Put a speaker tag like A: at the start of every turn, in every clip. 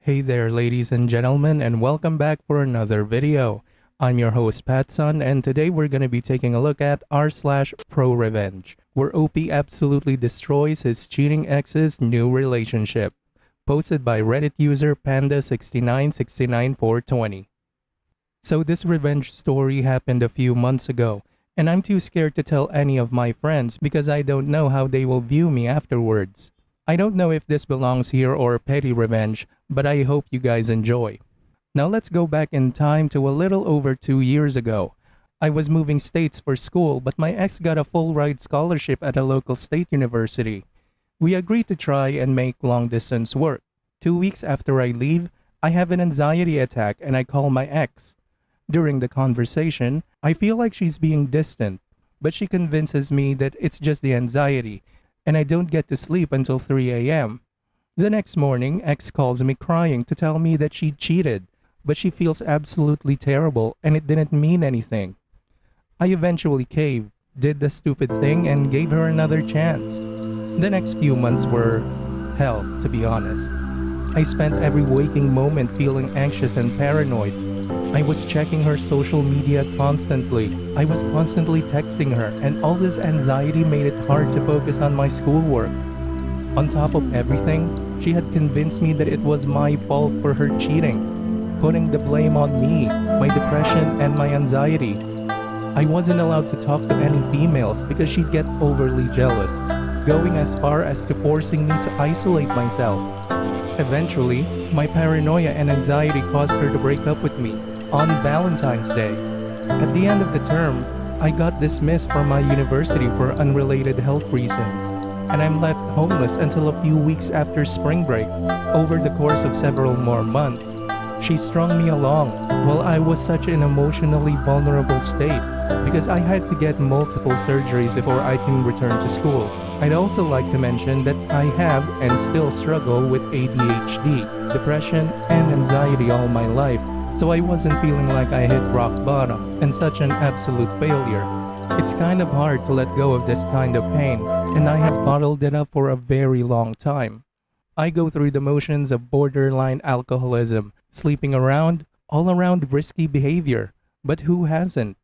A: Hey there, ladies and gentlemen, and welcome back for another video. I'm your host, Patson, and today we're going to be taking a look at r/pro revenge, where OP absolutely destroys his cheating ex's new relationship. Posted by Reddit user Panda6969420. So this revenge story happened a few months ago, and I'm too scared to tell any of my friends because I don't know how they will view me afterwards. I don't know if this belongs here or petty revenge, but I hope you guys enjoy. Now let's go back in time to a little over 2 years ago. I was moving states for school, but my ex got a full ride scholarship at a local state university. We agreed to try and make long distance work. 2 weeks after I leave, I have an anxiety attack and I call my ex. During the conversation, I feel like she's being distant, but she convinces me that it's just the anxiety and I don't get to sleep until 3 a.m. The next morning, ex calls me crying to tell me that she cheated, but she feels absolutely terrible and it didn't mean anything. I eventually caved, did the stupid thing, and gave her another chance. The next few months were hell, to be honest. I spent every waking moment feeling anxious and paranoid. I was checking her social media constantly. I was constantly texting her, and all this anxiety made it hard to focus on my schoolwork. On top of everything, she had convinced me that it was my fault for her cheating, putting the blame on me, my depression, and my anxiety. I wasn't allowed to talk to any females because she'd get overly jealous, going as far as to forcing me to isolate myself. Eventually, my paranoia and anxiety caused her to break up with me on Valentine's Day. At the end of the term, I got dismissed from my university for unrelated health reasons, and I'm left homeless until a few weeks after spring break. Over the course of several more months, she strung me along while I was such an emotionally vulnerable state because I had to get multiple surgeries before I can return to school. I'd also like to mention that I have and still struggle with ADHD, depression, and anxiety all my life, so I wasn't feeling like I hit rock bottom and such an absolute failure. It's kind of hard to let go of this kind of pain, and I have bottled it up for a very long time. I go through the motions of borderline alcoholism, sleeping around, all around risky behavior, but who hasn't?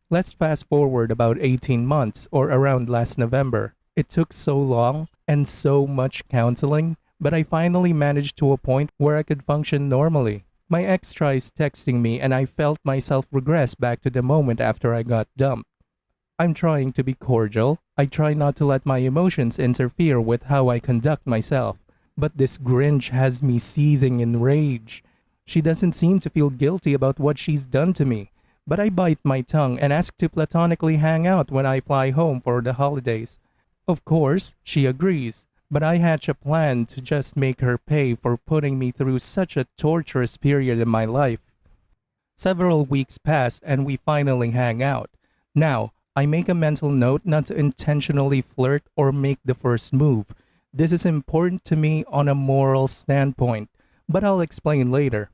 A: Let's fast forward about 18 months or around last November. It took so long and so much counseling, but I finally managed to a point where I could function normally. My ex tries texting me and I felt myself regress back to the moment after I got dumped. I'm trying to be cordial. I try not to let my emotions interfere with how I conduct myself. But this Grinch has me seething in rage. She doesn't seem to feel guilty about what she's done to me, but I bite my tongue and ask to platonically hang out when I fly home for the holidays. Of course, she agrees, but I hatch a plan to just make her pay for putting me through such a torturous period in my life. Several weeks pass and we finally hang out. Now, I make a mental note not to intentionally flirt or make the first move. This is important to me on a moral standpoint, but I'll explain later.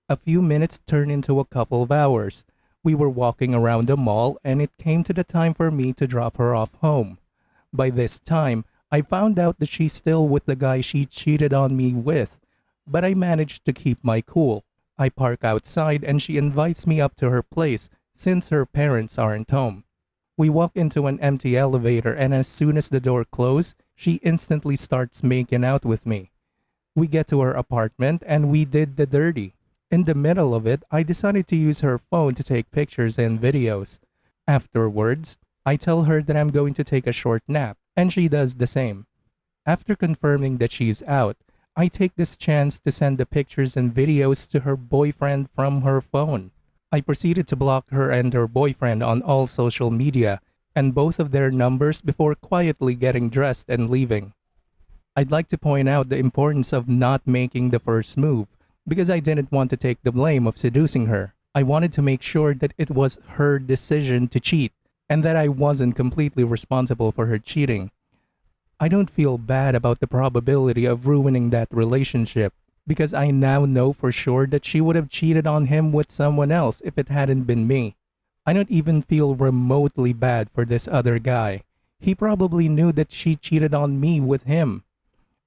A: A few minutes turn into a couple of hours. We were walking around the mall and it came to the time for me to drop her off home. By this time, I found out that she's still with the guy she cheated on me with, but I managed to keep my cool. I park outside and she invites me up to her place since her parents aren't home. We walk into an empty elevator and as soon as the door closes, she instantly starts making out with me. We get to her apartment and we did the dirty. In the middle of it, I decided to use her phone to take pictures and videos. Afterwards, I tell her that I'm going to take a short nap, and she does the same. After confirming that she's out, I take this chance to send the pictures and videos to her boyfriend from her phone. I proceeded to block her and her boyfriend on all social media, and both of their numbers before quietly getting dressed and leaving. I'd like to point out the importance of not making the first move, because I didn't want to take the blame of seducing her. I wanted to make sure that it was her decision to cheat, and that I wasn't completely responsible for her cheating. I don't feel bad about the probability of ruining that relationship, because I now know for sure that she would have cheated on him with someone else if it hadn't been me. I don't even feel remotely bad for this other guy. He probably knew that she cheated on me with him.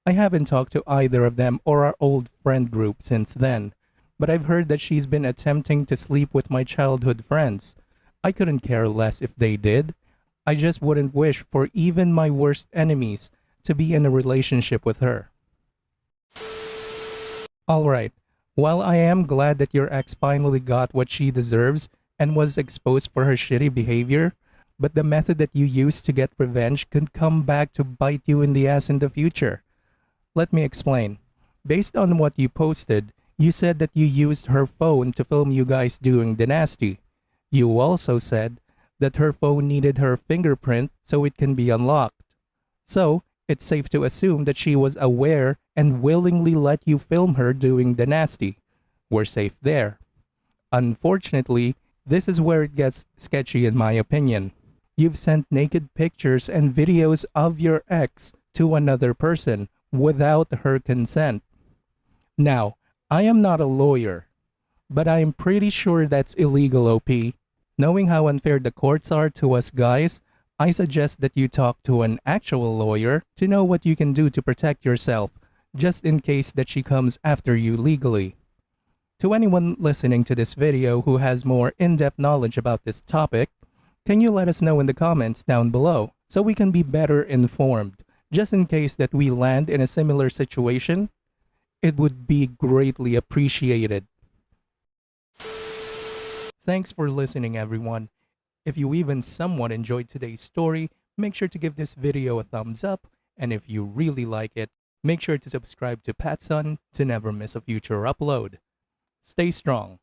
A: I haven't talked to either of them or our old friend group since then, but I've heard that she's been attempting to sleep with my childhood friends. I couldn't care less if they did. I just wouldn't wish for even my worst enemies to be in a relationship with her. Alright, while I am glad that your ex finally got what she deserves and was exposed for her shitty behavior, but the method that you used to get revenge could come back to bite you in the ass in the future. Let me explain. Based on what you posted, you said that you used her phone to film you guys doing the nasty. You also said that her phone needed her fingerprint so it can be unlocked. So, it's safe to assume that she was aware and willingly let you film her doing the nasty. We're safe there. Unfortunately, this is where it gets sketchy in my opinion. You've sent naked pictures and videos of your ex to another person without her consent. Now, I am not a lawyer, but I am pretty sure that's illegal, OP. Knowing how unfair the courts are to us guys, I suggest that you talk to an actual lawyer to know what you can do to protect yourself, just in case that she comes after you legally. To anyone listening to this video who has more in-depth knowledge about this topic, can you let us know in the comments down below so we can be better informed, just in case that we land in a similar situation? It would be greatly appreciated. Thanks for listening, everyone. If you even somewhat enjoyed today's story, make sure to give this video a thumbs up, and if you really like it, make sure to subscribe to Patson to never miss a future upload. Stay strong.